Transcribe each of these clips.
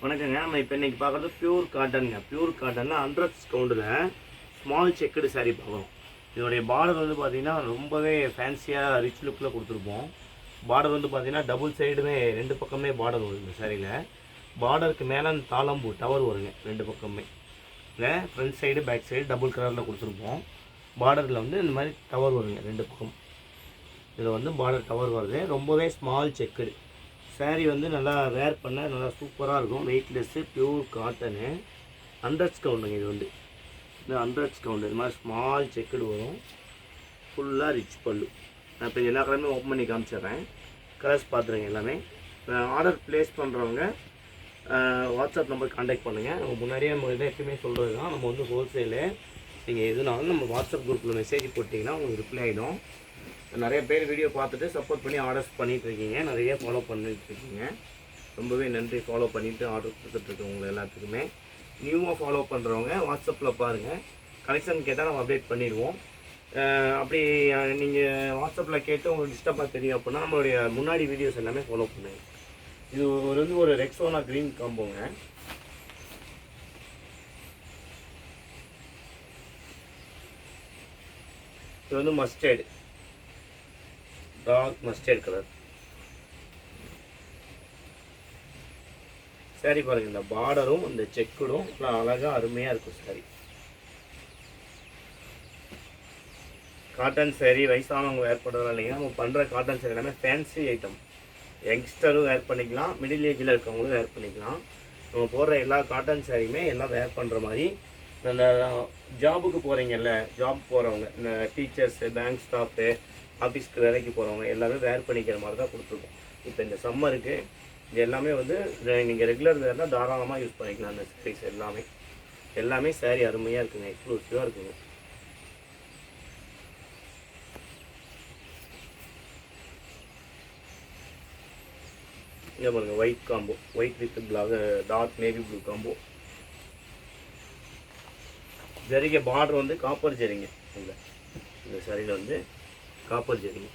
வணக்கங்க. நம்ம இப்போ இன்றைக்கி பார்க்குறது பியூர் காட்டனுங்க. பியூர் காட்டனில் 100 கவுண்டில் ஸ்மால் செக்குடு சாரீ பார்க்குறோம். இதோடைய பார்டர் வந்து பார்த்திங்கன்னா ரொம்பவே ஃபேன்சியாக ரிச் லுக்கில் கொடுத்துருப்போம். பார்டர் வந்து பார்த்திங்கன்னா டபுள் சைடுமே 2 பக்கமே பார்டர் வரும் இந்த சாரியில். பார்டருக்கு மேலே அந்த தாளம்பூ டவர் வருங்க 2 பக்கமே. இல்லை front side back side double கலரில் கொடுத்துருப்போம். பார்டரில் வந்து இந்த மாதிரி டவர் வருங்க 2 பக்கம். இதில் வந்து பார்டர் டவர் வருது. ரொம்பவே ஸ்மால் செக்குடு சாரீ வந்து நல்லா வேர் பண்ண நல்லா சூப்பராக இருக்கும். Weightless pure cotton 100 கவுண்டுங்க. இது வந்து இந்த 100 கவுண்டு இது மாதிரி ஸ்மால் செக்குடு வரும். ஃபுல்லாக ரிச் பல்லு. நான் இப்போ எல்லா கலருமே ஓப்பன் பண்ணி காமிச்சிட்றேன். கலர்ஸ் பார்த்துருங்க எல்லாமே. ஆர்டர் ப்ளேஸ் பண்ணுறவங்க வாட்ஸ்அப் நம்பர் கான்டாக்ட் பண்ணுங்கள். நம்ம முன்னாடியே நம்ம இதை எப்பயுமே சொல்கிறது தான், நம்ம வந்து ஹோல்சேலு. நீங்கள் எதுனாலும் நம்ம வாட்ஸ்அப் குரூப்பில் மெசேஜ் போட்டிங்கன்னா உங்களுக்கு ரிப்ளை ஆகிடும். நிறைய பேர் வீடியோ பார்த்துட்டு சப்போர்ட் பண்ணி ஆர்டர்ஸ் பண்ணிகிட்ருக்கீங்க, நிறைய ஃபாலோ பண்ணிகிட்ருக்கீங்க. ரொம்பவே நன்றி ஃபாலோ பண்ணிவிட்டு ஆர்டர் கொடுத்துட்ருக்கவங்க எல்லாத்துக்குமே. நியூவாக ஃபாலோ பண்ணுறவங்க வாட்ஸ்அப்பில் பாருங்கள். கலெக்ஷன் கேட்டால் நம்ம அப்டேட் பண்ணிடுவோம். அப்படி நீங்கள் வாட்ஸ்அப்பில் கேட்டு உங்களுக்கு டிஸ்டர்பாக தெரியும் அப்படின்னா நம்மளுடைய முன்னாடி வீடியோஸ் எல்லாமே ஃபாலோ பண்ணுங்கள். இது ஒரு ரெக்ஸோனா க்ரீன் காம்போங்க. இது வந்து mustard, dark mustard colour sari. பாருங்கள், இந்த பார்டரும் இந்த செக்குடும் அழகாக அருமையாக இருக்கும் சாரி. காட்டன் சாரி வயசானவங்க வேர் பண்ணுறதா இல்லைங்க. நம்ம பண்ணுற காட்டன் சாரி எல்லாமே ஃபேன்சி ஐட்டம். யங்ஸ்டரும் வேர் பண்ணிக்கலாம், மிடில் ஏஜில் இருக்கவங்களும் வேர் பண்ணிக்கலாம். நம்ம போடுற எல்லா காட்டன் சாரியுமே எல்லாம் வேர் பண்ணுற மாதிரி. இந்த ஜாபுக்கு போகிறீங்கல்ல, ஜாப் போகிறவங்க, இந்த டீச்சர்ஸு, பேங்க் ஸ்டாஃபு, ஆஃபீஸ்க்கு வேலைக்கு போகிறவங்க எல்லாமே வேர் பண்ணிக்கிற மாதிரி தான் கொடுத்துருக்கோம். இப்போ இந்த சம்மருக்கு இது எல்லாமே வந்து நீங்கள் ரெகுலர் வேர்னால் தாராளமாக யூஸ் பண்ணிக்கலாம். அந்த சாரீஸ் எல்லாமே சாரீ அருமையாக இருக்குங்க, எக்ஸ்க்ளூசிவாக இருக்குங்க. இங்கே பாருங்கள், white combo, white with dark navy blue combo. ஜரிகை பார்டர் வந்து காப்பர் ஜரிங்க. இந்த சாரியில் வந்து காப்பர் ஜரிங்க.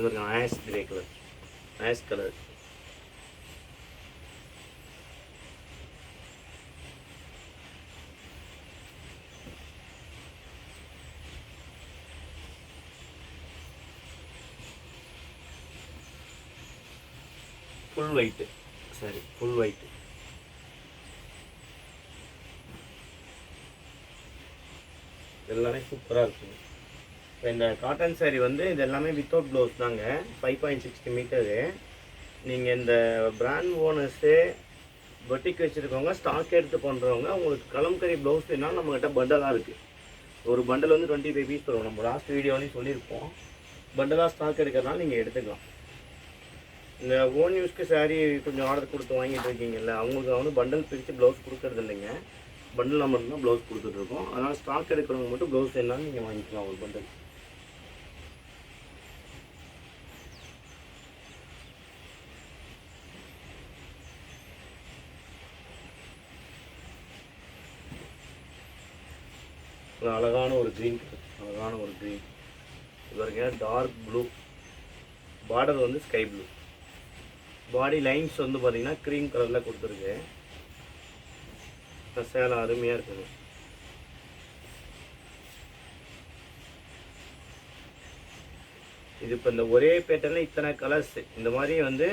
இது ash grey colour, ash colour. Full white sari, full white. எல்லாமே சூப்பராக இருக்குங்க. இப்போ இந்த காட்டன் சாரீ வந்து இது எல்லாமே வித்தவுட் ப்ளவுஸ் தாங்க. 5.60 மீட்டரு. நீங்கள் இந்த பிராண்ட் ஓனர்ஸு, பொட்டிக் வச்சுருக்கவங்க, ஸ்டாக் எடுத்து பண்ணுறவங்க, உங்களுக்கு கலம்கரி ப்ளவுஸ் வேணாலும் நம்மக்கிட்ட பண்டலாக இருக்குது. ஒரு பண்டல் வந்து 25 பீஸ் வரும். நம்ம லாஸ்ட் வீடியோலையும் சொல்லியிருப்போம். பண்டலாக ஸ்டாக் எடுக்கிறதுனால நீங்கள் எடுத்துக்கலாம். இந்த ஓன் யூஸ்க்கு சாரீ கொஞ்சம் ஆர்டர் கொடுத்து வாங்கிட்டு இருக்கீங்கல்ல, அவங்களுக்கு வந்து பண்டல் பிரித்து ப்ளவுஸ் கொடுக்கறது இல்லைங்க. பண்டில் நம்பர் தான் ப்ளவுஸ் கொடுத்துட்ருக்கோம். அதனால் ஸ்டாக் எடுக்கிறவங்க மட்டும் ப்ளவுஸ் வேணாலும் நீங்கள் வாங்கிக்கலாம். ஒரு பண்டல் அழகான ஒரு க்ரீன் கலர், அழகான ஒரு க்ரீன். இது டார்க் ப்ளூ, பார்டர் வந்து ஸ்கை ப்ளூ. பாடி லைன்ஸ் வந்து பார்த்திங்கன்னா க்ரீம் கலரில் கொடுத்துருக்கு. சேலை அருமையாக இருக்குங்க. இது இப்போ இந்த ஒரே பேட்டர்னில் இத்தனை கலர்ஸ் இந்த மாதிரி வந்து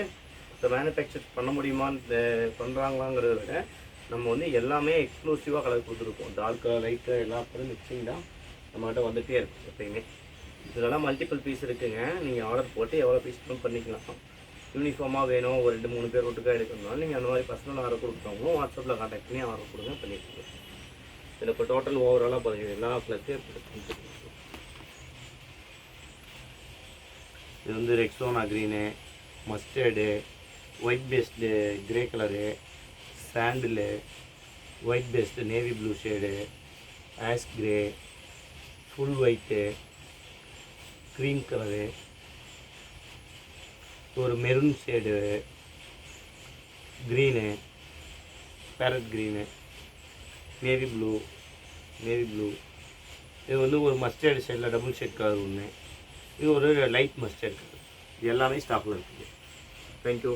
இப்போ மேனுஃபேக்சர் பண்ண முடியுமான்னு பண்ணுறாங்களாங்கிறத விட நம்ம வந்து எல்லாமே எக்ஸ்க்ளூசிவாக கலர் கொடுத்துருக்கோம். டார்க் கலர், லைட் கலர், எல்லா கலரும் மிக்சிங் தான் நம்மகிட்ட வந்துகிட்டே இருக்கும் எப்பயுமே. இதெல்லாம் மல்டிபிள் பீஸ் இருக்குங்க. நீங்கள் ஆர்டர் போட்டு எவ்வளோ பீஸ் பண்ணிக்கலாம். யூனிஃபார்மாக வேணும், ஒரு 2-3 பேர் ஒட்டுக்காக எடுக்கணும்னாலும் நீங்கள் அந்த மாதிரி பர்சனல் ஆர்டர் கொடுக்குறவங்களும் வாட்ஸ்அப்பில் கான்டாக்ட் பண்ணி ஆர்டர் கொடுங்க, பண்ணிட்டு. இதில் இப்போ டோட்டல் ஓவராலாக பாருங்கள், எல்லா கலர்ஸையும். இது வந்து Rexona green, mustard, white based grey colour, sandal, white based navy blue shade, ash grey, full white, cream colour, ஒரு maroon shade, green, parrot green, navy blue. இது வந்து ஒரு மஸ்டர்டு ஷேடில் டபுள் ஷேட் கலர் ஒன்று. இது ஒரு லைட் மஸ்டர்ட் கலர். இது எல்லாமே ஸ்டாக்கில் இருக்குது. தேங்க்யூ.